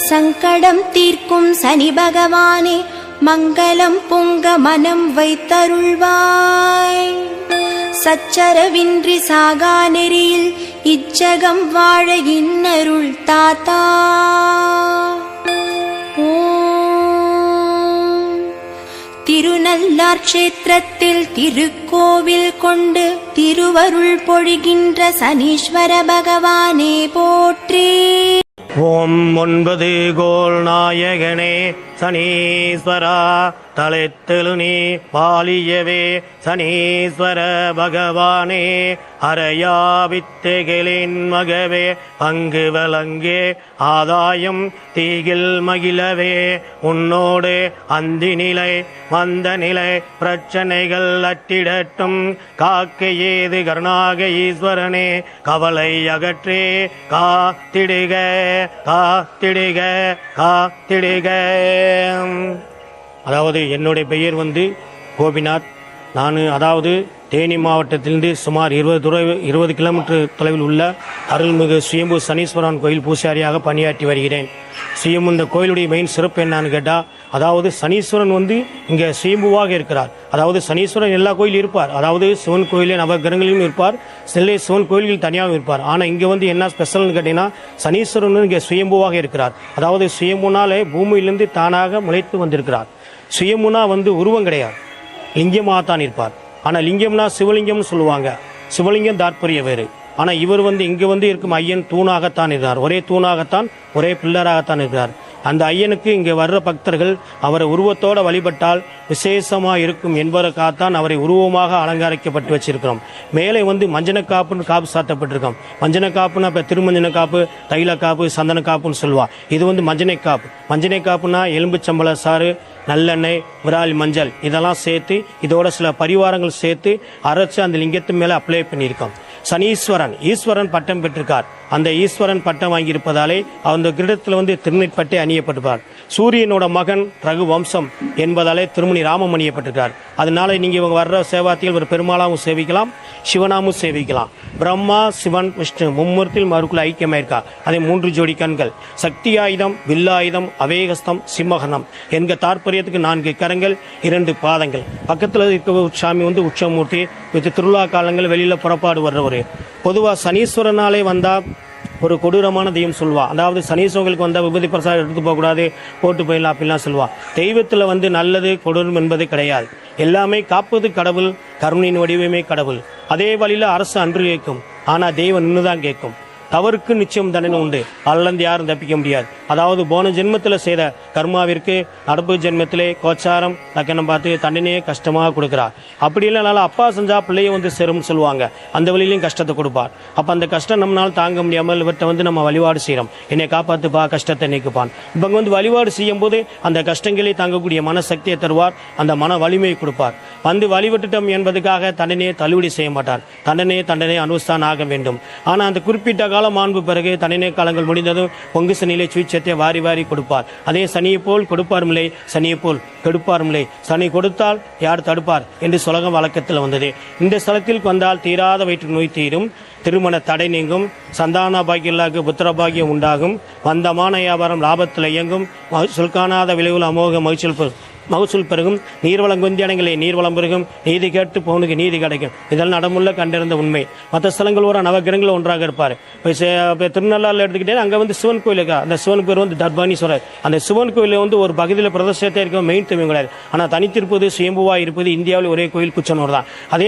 சங்கடம் தீர்க்கும் சனி பகவானே மங்களம் பொங்க மனம் வைத்தருள்வாய். சச்சரவின்றி சாகா நெறியில் இச்சகம் வாழ இன்னருள் தாத்தா. திருநள்ளார் க்ஷேத்திரத்தில் திருக்கோவில் கொண்டு திருவருள் பொழிகின்ற சனீஸ்வர பகவானே போற்றி. ஓம் 9 கோல் நாயகனே சனீஸ்வரா தலைத்தெழுநீ பாலியவே சனீஸ்வர பகவானே அரையா வித்தைகளின் மகவே பங்கு வழங்கே ஆதாயம் தீகில் மகிழவே உன்னோடு அந்தி நிலை மந்த நிலை பிரச்சனைகள் அட்டிடட்டும் காக்க ஏது கருணாக ஈஸ்வரனே கவலை அகற்றே காத்திடுக காத்திடுக காத்திடுக. அதாவது என்னுடைய பெயர் கோபிநாத். நான் தேனி மாவட்டத்திலிருந்து சுமார் 20 கிலோமீட்டர் தொலைவில் உள்ள அருள்மிகு சுயம்பு சனீஸ்வரன் கோயில் பூசாரியாக பணியாற்றி வருகிறேன். இந்த கோயிலுடைய மெயின் சிறப்பு என்னன்னு கேட்டால், சனீஸ்வரன் இங்கே சுயம்புவாக இருக்கிறார். சனீஸ்வரன் எல்லா கோயிலும் இருப்பார். சிவன் கோயிலே நவகிரகங்களிலும் இருப்பார், சில சிவன் கோயில்கள் தனியாகவும் இருப்பார். ஆனால் இங்கே என்ன ஸ்பெஷல்னு கேட்டீங்கன்னா, சனீஸ்வரன் இங்கே சுயம்புவாக இருக்கிறார். சுயம்புனாலே பூமியிலிருந்து தானாக முளைத்து வந்திருக்கிறார். சுயம்புனா உருவம் கிடையாது, லிங்கமாக தான் இருப்பார். ஆனால் லிங்கம்னா சிவலிங்கம்னு சொல்லுவாங்க. சிவலிங்கம் தாற்பரிய வேறு. ஆனால் இவர் இங்கே இருக்கும் ஐயன் தூணாகத்தான் இருக்கிறார். ஒரே தூணாகத்தான், ஒரே பில்லராகத்தான் இருக்கிறார். அந்த ஐயனுக்கு இங்கே வர்ற பக்தர்கள் அவரை உருவத்தோடு வழிபட்டால் விசேஷமாக இருக்கும் என்பதற்காகத்தான் அவரை உருவமாக அலங்கரிக்கப்பட்டு வச்சிருக்கிறோம். மேலே மஞ்சனக்காப்புன்னு காப்பு சாத்தப்பட்டிருக்கோம். மஞ்சனக்காப்புன்னா இப்போ திருமஞ்சன காப்பு, தைல காப்பு, சந்தன காப்புன்னு சொல்லுவாள். இது மஞ்சனை காப்பு. மஞ்சனை காப்புனா எலும்பு சம்பள சாறு, நல்லெண்ணெய், விராலி மஞ்சள் இதெல்லாம் சேர்த்து இதோட சில பரிவாரங்கள் சேர்த்து அரைச்சு அந்த லிங்கத்து மேலே அப்ளை பண்ணியிருக்கோம். சனீஸ்வரன் ஈஸ்வரன் பட்டம் பெற்றிருக்கார். அந்த ஈஸ்வரன் பட்டம் வாங்கியிருப்பதாலே அந்த கிரீடத்தில் திருநெற்பட்டை அணியப்பட்டிருப்பார். சூரியனோட மகன் ரகு வம்சம் என்பதாலே திருமணி ராமம் அணியப்பட்டிருக்கார். அதனால நீங்க இவங்க வர்ற சேவாத்திகள் ஒரு பெருமாளாவும் சேவிக்கலாம், சிவனாமும் சேவிக்கலாம். பிரம்மா, சிவன், விஷ்ணு மும்மூர்த்தியில் மறுக்குள்ள ஐக்கியமாயிருக்கா. அதே 3 ஜோடி கண்கள், சக்தி ஆயுதம், வில்லாயுதம், அவேகஸ்தம், சிம்மகனம் என்க தாற்பயத்துக்கு 4 கரங்கள், 2 பாதங்கள். பக்கத்தில் இருக்க சாமி உற்சவமூர்த்தி. திருவிழா காலங்கள் வெளியில புறப்பாடு வர்றவர். பொதுவா சனீஸ்வரனாலே வந்தா ஒரு கொடூரமான தெய்வம் சொல்லுவா. சனீஸ்வரங்களுக்கு வந்த விபதி பிரசாதம் எடுத்து போகக்கூடாது, போட்டு போயிடலாம் அப்படின்லாம் சொல்லுவா. தெய்வத்தில் நல்லது கொடூரம் என்பது கிடையாது. எல்லாமே காப்பது கடவுள், கருணையின் வடிவமே கடவுள். அதே வழியில் அரசு அன்று கேட்கும், ஆனால் தெய்வம் நின்றுதான் கேட்கும். தவறுக்கு நிச்சயம் தண்டனை உண்டு, அல்லந்து யாரும் தப்பிக்க முடியாது. போன ஜென்மத்தில் செய்த கர்மாவிற்கு நடப்பு ஜென்மத்திலே கோச்சாரம் லக்கணம் பார்த்து தண்டனையே கஷ்டமாக கொடுக்கிறார். அப்படி இல்லைனாலும் அப்பா செஞ்சா பிள்ளைய சேரும் சொல்லுவாங்க. அந்த வழியிலையும் கஷ்டத்தை கொடுப்பார். அப்போ அந்த கஷ்டம் நம்மளால் தாங்க முடியாமல் இவர்கிட்ட நம்ம வழிபாடு செய்கிறோம். என்னை காப்பாற்றுப்பா, கஷ்டத்தை நீக்குப்பான். இப்போ வழிபாடு செய்யும் போது அந்த கஷ்டங்களை தாங்கக்கூடிய மனசக்தியை தருவார், அந்த மன வலிமையை கொடுப்பார். வழிபட்டுட்டோம் என்பதுக்காக தண்டனையை தள்ளுபடி செய்ய மாட்டார். தண்டனை அனுஷ்தான் ஆக வேண்டும். ஆனால் அந்த குறிப்பிட்ட காலம் ஆண்பு பிறகு தண்டனை காலங்கள் முடிந்ததும் பொங்கு சனியிலே சுவிச்சத்தை வாரி வாரி கொடுப்பார். அதே சனியை போல் கொடுப்பாருமில்லை, சனியை போல் கெடுப்பாருமில்லை. சனி கொடுத்தால் யார் தடுப்பார் என்று சொலகம் வழக்கத்தில் வந்தது. இந்த ஸ்தலத்தில் வந்தால் தீராத வயிற்று நோய் தீரும், திருமண தடை நீங்கும், சந்தான பாக்கியலாக புத்திர பாக்கியம் உண்டாகும், வந்தமான வியாபாரம் லாபத்தில் இயங்கும், சொல்காணாத விளைவுகள் அமோக மகசூல் பெருகும், நீர்வளம் குந்தியடங்களே நீர்வளம் பெருகும், நீதி கேட்டு போனுக்கு நீதி கிடைக்கும். இதெல்லாம் நடமுள்ள கண்டிருந்த உண்மை. மற்ற ஸ்தலங்கள் ஒரு நவகிரகங்கள் ஒன்றாக இருப்பார். இப்போ திருநள்ளாறுல எடுத்துக்கிட்டே அங்கே சிவன் கோயில் இருக்கா. அந்த சிவன் பேர் தர்பானீஸ்வரர். அந்த சிவன் கோயிலில் ஒரு பகுதியில் பிரதேசத்தை இருக்க மெயின் தெய்வம் கிடையாது. ஆனால் தனித்திருப்பது சுயம்புவா இருப்பது இந்தியாவில் ஒரே கோயில் குச்சனூர் தான். அதே